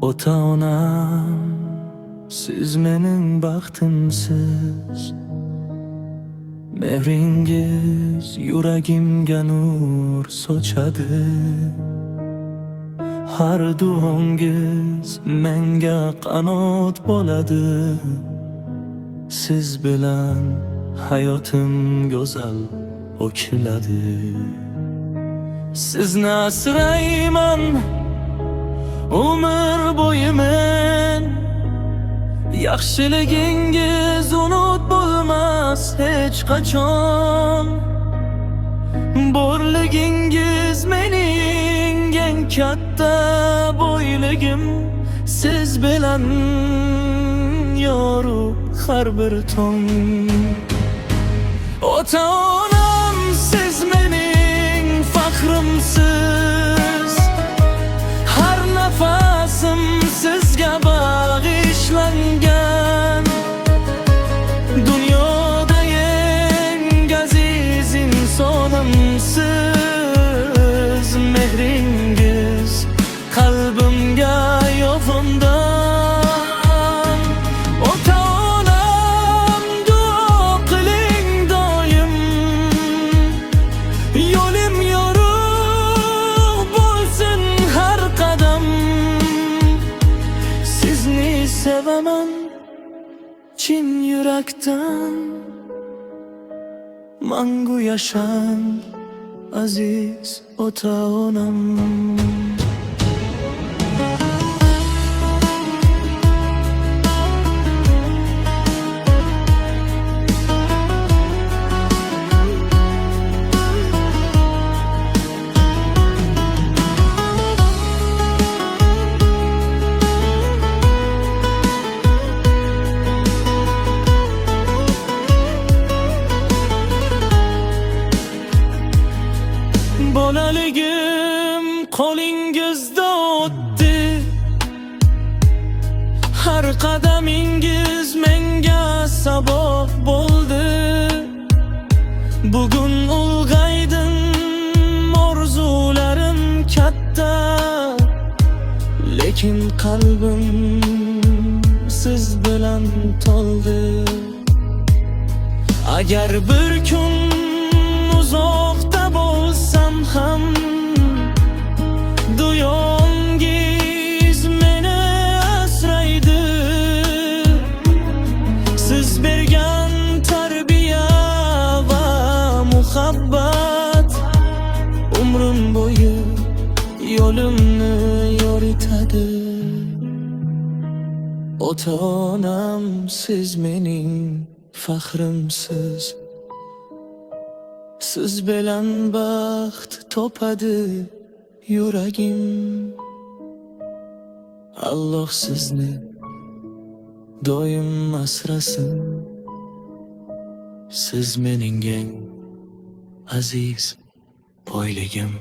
Ota-onam, siz mening baxtimsiz. Mehringiz yuragimga nur sochadi. Har duongiz menga qanot bo'ladi. Siz bilan hayotim go'zal o'kiladi. Sizni asrayman umr bo'yi men. Yaxshiligingiz unut bo'lmas hech qachon. Borligingiz mening eng katta boyligim. Siz bilan yorug' har bir tong. Ota-onam, siz mening faxrimsiz. Har nafasim sizga bag'ishlangan. Dunyoda eng aziz insonim siz. Mehringiz qalbimga yovundan. Ota-onam, duo qiling doim. Yo'lim yorug' bo'lsin har qadam. Sizni sevaman chin yurakdan. Mangu yashang aziz ota-onam. Bolaligim qo'lingizda o'tdi. Har qadamingiz menga saboq bo'ldi. Bugun ulg'aydim, orzularim katta. Lekin qalbim siz bilan to'ldi. Agar bir kun uzoqda bo'lsam ham, duongiz meni asraydi. Siz bergan tarbiya va muhabbat umrim bo'yi yo'limni yoritadi. Ota-onam, siz mening faxrimsiz. Siz bilan baxt topadi yuragim. Alloh sizni doim asrasin. Siz mening eng aziz boyligim.